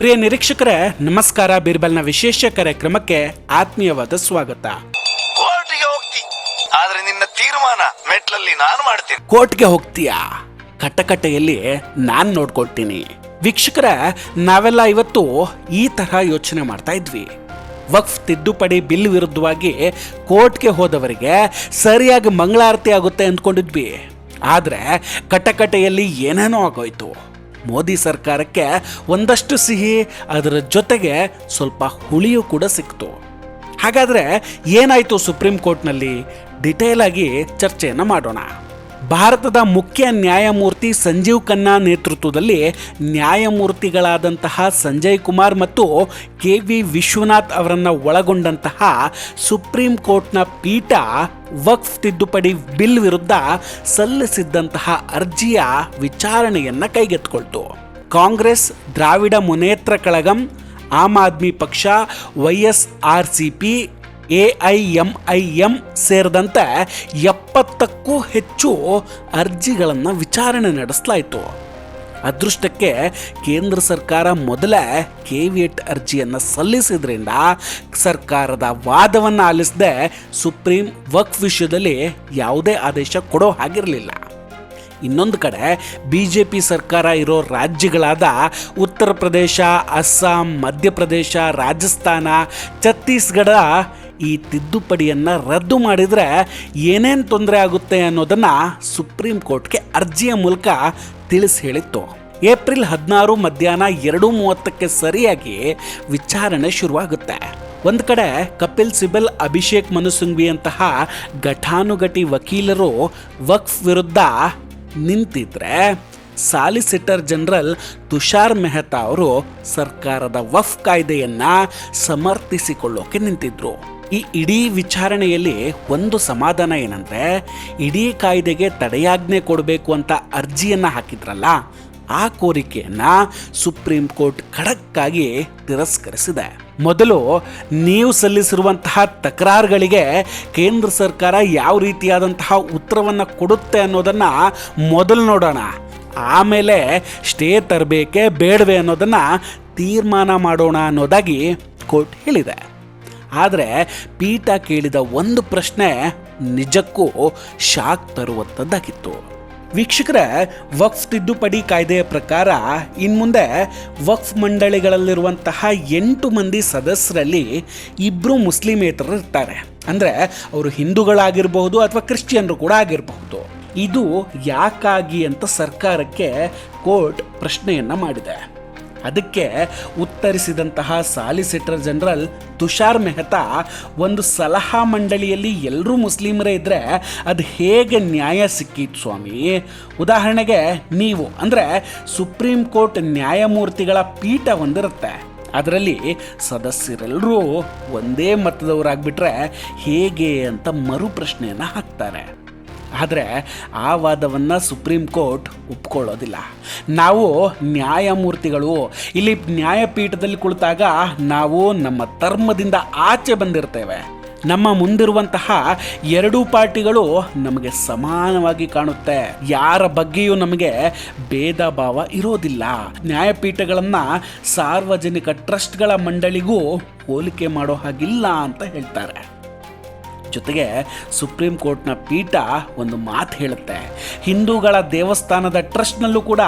ಪ್ರಿಯ ನಿರೀಕ್ಷಕರೇ, ನಮಸ್ಕಾರ. ಬೀರ್ಬಲ್ನ ವಿಶೇಷ ಕಾರ್ಯಕ್ರಮಕ್ಕೆ ಆತ್ಮೀಯವಾದ ಸ್ವಾಗತ. ಕೋರ್ಟ್ಗೆ ಹೋಗ್ತಿ, ಆದ್ರೆ ನಿನ್ನ ತೀರ್ಮಾನ ಮೆಟ್ಲಲ್ಲಿ ನಾನು ಮಾಡ್ತೀನಿ. ಕೋರ್ಟ್ಗೆ ಹೋಗ್ತೀಯಾ? ಕಟ್ಟಕಟ್ಟೆಯಲ್ಲಿ ನಾನ್ ನೋಡ್ಕೊಳ್ತೀನಿ. ವೀಕ್ಷಕರೇ, ನಾವೆಲ್ಲ ಇವತ್ತು ಈ ತರಹ ಯೋಚನೆ ಮಾಡ್ತಾ ಇದ್ವಿ. ವಕ್ಫ್ ತಿದ್ದುಪಡಿ ಬಿಲ್ ವಿರುದ್ಧವಾಗಿ ಕೋರ್ಟ್ಗೆ ಹೋದವರಿಗೆ ಸರಿಯಾಗಿ ಮಂಗಳಾರತಿ ಆಗುತ್ತೆ ಅಂದ್ಕೊಂಡಿದ್ವಿ. ಆದ್ರೆ ಕಟ್ಟಕಟ್ಟೆಯಲ್ಲಿ ಏನೇನೋ ಆಗೋಯ್ತು. ಮೋದಿ ಸರ್ಕಾರಕ್ಕೆ ಒಂದಷ್ಟು ಸಿಹಿ, ಅದರ ಜೊತೆಗೆ ಸ್ವಲ್ಪ ಹುಳಿಯೂ ಕೂಡ ಸಿಕ್ತು. ಹಾಗಾದ್ರೆ ಏನಾಯ್ತು ಸುಪ್ರೀಂ ಕೋರ್ಟ್ನಲ್ಲಿ? ಡಿಟೇಲ್ ಆಗಿ ಚರ್ಚೆಯನ್ನು ಮಾಡೋಣ. ಭಾರತದ ಮುಖ್ಯ ನ್ಯಾಯಮೂರ್ತಿ ಸಂಜೀವ್ ಖನ್ನಾ ನೇತೃತ್ವದಲ್ಲಿ ನ್ಯಾಯಮೂರ್ತಿಗಳಾದಂತಹ ಸಂಜಯ್ ಕುಮಾರ್ ಮತ್ತು ಕೆ.ವಿ. ವಿಶ್ವನಾಥ್ ಅವರನ್ನು ಒಳಗೊಂಡಂತಹ ಸುಪ್ರೀಂ ಕೋರ್ಟ್ನ ಪೀಠ ವಕ್ಫ್ ತಿದ್ದುಪಡಿ ಬಿಲ್ ವಿರುದ್ಧ ಸಲ್ಲಿಸಿದ್ದಂತಹ ಅರ್ಜಿಯ ವಿಚಾರಣೆಯನ್ನು ಕೈಗೆತ್ತಿಕೊಳ್ತು. ಕಾಂಗ್ರೆಸ್, ದ್ರಾವಿಡ ಮುನೇತ್ರ ಕಳಗಂ, ಆಮ್ ಆದ್ಮಿ ಪಕ್ಷ, YSRCP, AIMIM ಸೇರಿದಂತೆ 70ಕ್ಕೂ ಹೆಚ್ಚು ಅರ್ಜಿಗಳನ್ನು ವಿಚಾರಣೆ ನಡೆಸಲಾಯಿತು. ಅದೃಷ್ಟಕ್ಕೆ ಕೇಂದ್ರ ಸರ್ಕಾರ ಮೊದಲೇ ಕೇವಿಯಟ್ ಅರ್ಜಿಯನ್ನು ಸಲ್ಲಿಸಿದ್ರಿಂದ ಸರ್ಕಾರದ ವಾದವನ್ನು ಆಲಿಸದೆ ಸುಪ್ರೀಂ ವಕ್ಫ್ ವಿಷಯದಲ್ಲಿ ಯಾವುದೇ ಆದೇಶ ಕೊಡೋ ಹಾಗಿರಲಿಲ್ಲ. ಇನ್ನೊಂದು ಕಡೆ BJP ಸರ್ಕಾರ ಇರೋ ರಾಜ್ಯಗಳಾದ ಉತ್ತರ ಪ್ರದೇಶ, ಅಸ್ಸಾಂ, ಮಧ್ಯಪ್ರದೇಶ, ರಾಜಸ್ಥಾನ, ಛತ್ತೀಸ್ಗಢ ಈ ತಿದ್ದುಪಡಿಯನ್ನು ರದ್ದು ಮಾಡಿದರೆ ಏನೇನು ತೊಂದರೆ ಆಗುತ್ತೆ ಅನ್ನೋದನ್ನು ಸುಪ್ರೀಂ ಕೋರ್ಟ್ಗೆ ಅರ್ಜಿಯ ಮೂಲಕ ತಿಳಿಸಿ ಹೇಳಿತ್ತು. ಏಪ್ರಿಲ್ 16 ಮಧ್ಯಾಹ್ನ 2:30ಕ್ಕೆ ಸರಿಯಾಗಿ ವಿಚಾರಣೆ ಶುರುವಾಗುತ್ತೆ. ಒಂದು ಕಡೆ ಕಪಿಲ್ ಸಿಬಲ್, ಅಭಿಷೇಕ್ ಮನು ಸಿಂಘ್ವಿಯಂತಹ ಘಟಾನುಘಟಿ ವಕೀಲರು ವಕ್ಫ್ ವಿರುದ್ಧ ನಿಂತಿದ್ರೆ, ಸಾಲಿಸಿಟರ್ ಜನರಲ್ ತುಷಾರ್ ಮೆಹ್ತಾ ಅವರು ಸರ್ಕಾರದ ವಕ್ಫ್ ಕಾಯ್ದೆಯನ್ನು ಸಮರ್ಥಿಸಿಕೊಳ್ಳೋಕೆ ನಿಂತಿದ್ರು. ಈ ಇಡೀ ವಿಚಾರಣೆಯಲ್ಲಿ ಒಂದು ಸಮಾಧಾನ ಏನಂದ್ರೆ, ಇಡೀ ಕಾಯ್ದೆಗೆ ತಡೆಯಾಜ್ಞೆ ಕೊಡಬೇಕು ಅಂತ ಅರ್ಜಿಯನ್ನು ಹಾಕಿದ್ರಲ್ಲ, ಆ ಕೋರಿಕೆಯನ್ನ ಸುಪ್ರೀಂ ಕೋರ್ಟ್ ಖಡಕ್ಕಾಗಿ ತಿರಸ್ಕರಿಸಿದೆ. ಮೊದಲು ನೀವು ಸಲ್ಲಿಸಿರುವಂತಹ ತಕರಾರುಗಳಿಗೆ ಕೇಂದ್ರ ಸರ್ಕಾರ ಯಾವ ರೀತಿಯಾದಂತಹ ಉತ್ತರವನ್ನು ಕೊಡುತ್ತೆ ಅನ್ನೋದನ್ನು ಮೊದಲು ನೋಡೋಣ. ಆಮೇಲೆ ಸ್ಟೇ ತರಬೇಕೆ ಬೇಡವೆ ಅನ್ನೋದನ್ನು ತೀರ್ಮಾನ ಮಾಡೋಣ ಅನ್ನೋದಾಗಿ ಕೋರ್ಟ್ ಹೇಳಿದೆ. ಆದರೆ ಪೀಠ ಕೇಳಿದ ಒಂದು ಪ್ರಶ್ನೆ ನಿಜಕ್ಕೂ ಶಾಕ್ ತರುವಂಥದ್ದಾಗಿತ್ತು. ವೀಕ್ಷಕರೇ, ವಕ್ಫ್ ತಿದ್ದುಪಡಿ ಕಾಯ್ದೆಯ ಪ್ರಕಾರ ಇನ್ಮುಂದೆ ವಕ್ಫ್ ಮಂಡಳಿಗಳಲ್ಲಿರುವಂತಹ 8 ಮಂದಿ ಸದಸ್ಯರಲ್ಲಿ 2 ಮುಸ್ಲಿಮೇತರರು ಇರ್ತಾರೆ. ಅಂದರೆ ಅವರು ಹಿಂದೂಗಳಾಗಿರಬಹುದು ಅಥವಾ ಕ್ರಿಶ್ಚಿಯನ್ರು ಕೂಡ ಆಗಿರಬಹುದು. ಇದು ಯಾಕಾಗಿ ಅಂತ ಸರ್ಕಾರಕ್ಕೆ ಕೋರ್ಟ್ ಪ್ರಶ್ನೆಯನ್ನು ಮಾಡಿದೆ. ಅದಕ್ಕೆ ಉತ್ತರಿಸಿದಂತಹ ಸಾಲಿಸಿಟರ್ ಜನರಲ್ ತುಷಾರ್ ಮೆಹ್ತಾ, ಒಂದು ಸಲಹಾ ಮಂಡಳಿಯಲ್ಲಿ ಎಲ್ಲರೂ ಮುಸ್ಲಿಮರೇ ಇದ್ದರೆ ಅದು ಹೇಗೆ ನ್ಯಾಯ ಸಿಕ್ಕಿತ್ತು ಸ್ವಾಮಿ? ಉದಾಹರಣೆಗೆ ನೀವು ಅಂದರೆ ಸುಪ್ರೀಂ ಕೋರ್ಟ್ ನ್ಯಾಯಮೂರ್ತಿಗಳ ಪೀಠ ಒಂದಿರುತ್ತೆ, ಅದರಲ್ಲಿ ಸದಸ್ಯರೆಲ್ಲರೂ ಒಂದೇ ಮತದವರಾಗ್ಬಿಟ್ರೆ ಹೇಗೆ ಅಂತ ಮರು ಪ್ರಶ್ನೆಯನ್ನು ಹಾಕ್ತಾರೆ. ಆದರೆ ಆ ವಾದವನ್ನು ಸುಪ್ರೀಂ ಕೋರ್ಟ್ ಒಪ್ಕೊಳ್ಳೋದಿಲ್ಲ. ನಾವು ನ್ಯಾಯಮೂರ್ತಿಗಳು ಇಲ್ಲಿ ನ್ಯಾಯಪೀಠದಲ್ಲಿ ಕುಳಿತಾಗ ನಾವು ನಮ್ಮ ಧರ್ಮದಿಂದ ಆಚೆ ಬಂದಿರ್ತೇವೆ. ನಮ್ಮ ಮುಂದಿರುವಂತಹ 2 ಪಾರ್ಟಿಗಳು ನಮಗೆ ಸಮಾನವಾಗಿ ಕಾಣುತ್ತೆ. ಯಾರ ಬಗ್ಗೆಯೂ ನಮಗೆ ಭೇದ ಭಾವ ಇರೋದಿಲ್ಲ. ನ್ಯಾಯಪೀಠಗಳನ್ನು ಸಾರ್ವಜನಿಕ ಟ್ರಸ್ಟ್ಗಳ ಮಂಡಳಿಗೂ ಹೋಲಿಕೆ ಮಾಡೋ ಹಾಗಿಲ್ಲ ಅಂತ ಹೇಳ್ತಾರೆ. ಜೊತೆಗೆ ಸುಪ್ರೀಂ ಕೋರ್ಟ್ನ ಪೀಠ ಒಂದು ಮಾತು ಹೇಳುತ್ತೆ, ಹಿಂದೂಗಳ ದೇವಸ್ಥಾನದ ಟ್ರಸ್ಟ್ನಲ್ಲೂ ಕೂಡ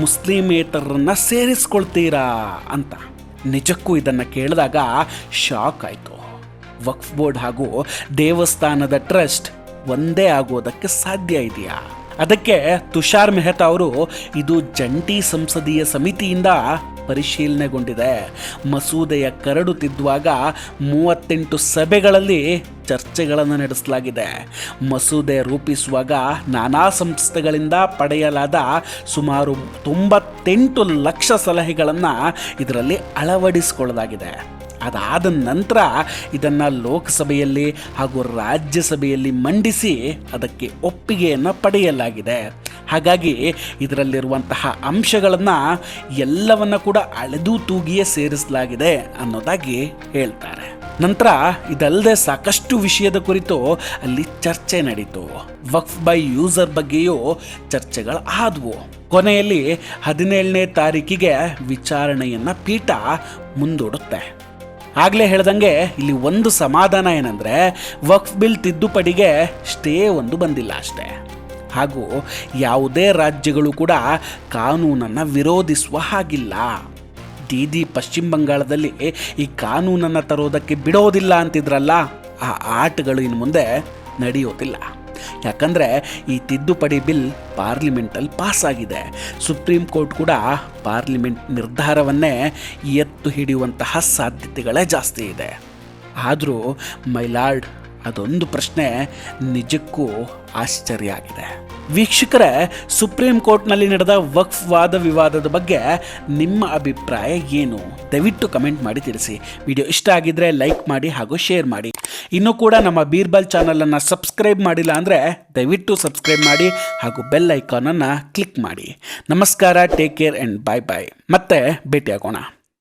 ಮುಸ್ಲಿಮೇತರನ್ನ ಸೇರಿಸ್ಕೊಳ್ತೀರಾ ಅಂತ. ನಿಜಕ್ಕೂ ಇದನ್ನು ಕೇಳಿದಾಗ ಶಾಕ್ ಆಯಿತು. ವಕ್ಫ್ ಬೋರ್ಡ್ ಹಾಗೂ ದೇವಸ್ಥಾನದ ಟ್ರಸ್ಟ್ ಒಂದೇ ಆಗೋದಕ್ಕೆ ಸಾಧ್ಯ ಇದೆಯಾ? ಅದಕ್ಕೆ ತುಷಾರ್ ಮೆಹ್ತಾ ಅವರು, ಇದು ಜಂಟಿ ಸಂಸದೀಯ ಸಮಿತಿಯಿಂದ ಪರಿಶೀಲನೆಗೊಂಡಿದೆ. ಮಸೂದೆಯ ಕರಡು ತಿದ್ದುವಾಗ 38 ಸಭೆಗಳಲ್ಲಿ ಚರ್ಚೆಗಳನ್ನು ನಡೆಸಲಾಗಿದೆ. ಮಸೂದೆ ರೂಪಿಸುವಾಗ ನಾನಾ ಸಂಸ್ಥೆಗಳಿಂದ ಪಡೆಯಲಾದ ಸುಮಾರು 98 ಲಕ್ಷ ಸಲಹೆಗಳನ್ನು ಇದರಲ್ಲಿ ಅಳವಡಿಸಿಕೊಳ್ಳಲಾಗಿದೆ. ಅದಾದ ನಂತರ ಇದನ್ನು ಲೋಕಸಭೆಯಲ್ಲಿ ಹಾಗೂ ರಾಜ್ಯಸಭೆಯಲ್ಲಿ ಮಂಡಿಸಿ ಅದಕ್ಕೆ ಒಪ್ಪಿಗೆಯನ್ನು ಪಡೆಯಲಾಗಿದೆ. ಹಾಗಾಗಿ ಇದರಲ್ಲಿರುವಂತಹ ಅಂಶಗಳನ್ನು ಎಲ್ಲವನ್ನ ಕೂಡ ಅಳೆದು ತೂಗಿಯೇ ಸೇರಿಸಲಾಗಿದೆ ಅನ್ನೋದಾಗಿ ಹೇಳ್ತಾರೆ. ನಂತರ ಇದಲ್ಲದೆ ಸಾಕಷ್ಟು ವಿಷಯದ ಕುರಿತು ಅಲ್ಲಿ ಚರ್ಚೆ ನಡೀತು. ವಕ್ಫ್ ಬೈ ಯೂಸರ್ ಬಗ್ಗೆಯೂ ಚರ್ಚೆಗಳು ಆದವು. ಕೊನೆಯಲ್ಲಿ 17ನೇ ತಾರೀಕಿಗೆ ವಿಚಾರಣೆಯನ್ನು ಪೀಠ ಮುಂದೂಡುತ್ತೆ. ಆಗಲೇ ಹೇಳ್ದಂಗೆ ಇಲ್ಲಿ ಒಂದು ಸಮಾಧಾನ ಏನಂದರೆ ವಕ್ಫ್ ಬಿಲ್ ತಿದ್ದುಪಡಿಗೆ ಸ್ಟೇ ಒಂದು ಬಂದಿಲ್ಲ ಅಷ್ಟೇ. ಹಾಗೂ ಯಾವುದೇ ರಾಜ್ಯಗಳು ಕೂಡ ಕಾನೂನನ್ನು ವಿರೋಧಿಸುವ ಹಾಗಿಲ್ಲ. ದೀದಿ ಪಶ್ಚಿಮ ಬಂಗಾಳದಲ್ಲಿ ಈ ಕಾನೂನನ್ನು ತರೋದಕ್ಕೆ ಬಿಡೋದಿಲ್ಲ ಅಂತಿದ್ರಲ್ಲ, ಆ ಆಟಗಳು ಇನ್ನು ಮುಂದೆ ನಡೆಯೋದಿಲ್ಲ. ಯಾಕಂದರೆ ಈ ತಿದ್ದುಪಡಿ ಬಿಲ್ ಪಾರ್ಲಿಮೆಂಟಲ್ಲಿ ಪಾಸ್ ಆಗಿದೆ. ಸುಪ್ರೀಂ ಕೋರ್ಟ್ ಕೂಡ ಪಾರ್ಲಿಮೆಂಟ್ ನಿರ್ಧಾರವನ್ನೇ ಎತ್ತು ಹಿಡಿಯುವಂತಹ ಸಾಧ್ಯತೆಗಳೇ ಜಾಸ್ತಿ ಇದೆ. ಆದರೂ ಮೈಲಾರ್ಡ್, ಅದೊಂದು ಪ್ರಶ್ನೆ ನಿಜಕ್ಕೂ ಆಶ್ಚರ್ಯ ಆಗಿದೆ. ವೀಕ್ಷಕರೇ, ಸುಪ್ರೀಂ ಕೋರ್ಟ್ನಲ್ಲಿ ನಡೆದ ವಕ್ಫ್ ವಾದ ವಿವಾದದ ಬಗ್ಗೆ ನಿಮ್ಮ ಅಭಿಪ್ರಾಯ ಏನು? ದಯವಿಟ್ಟು ಕಮೆಂಟ್ ಮಾಡಿ ತಿಳಿಸಿ. ವಿಡಿಯೋ ಇಷ್ಟ ಆಗಿದ್ರೆ ಲೈಕ್ ಮಾಡಿ ಹಾಗೂ ಶೇರ್ ಮಾಡಿ. ಇನ್ನೂ ಕೂಡ ನಮ್ಮ ಬೀರ್ಬಲ್ ಚಾನಲನ್ನು ಸಬ್ಸ್ಕ್ರೈಬ್ ಮಾಡಿಲ್ಲ ಅಂದರೆ ದಯವಿಟ್ಟು ಸಬ್ಸ್ಕ್ರೈಬ್ ಮಾಡಿ ಹಾಗೂ ಬೆಲ್ ಐಕಾನನ್ನು ಕ್ಲಿಕ್ ಮಾಡಿ. ನಮಸ್ಕಾರ, ಟೇಕ್ ಕೇರ್ ಆ್ಯಂಡ್ ಬಾಯ್ ಬಾಯ್. ಮತ್ತೆ ಭೇಟಿಯಾಗೋಣ.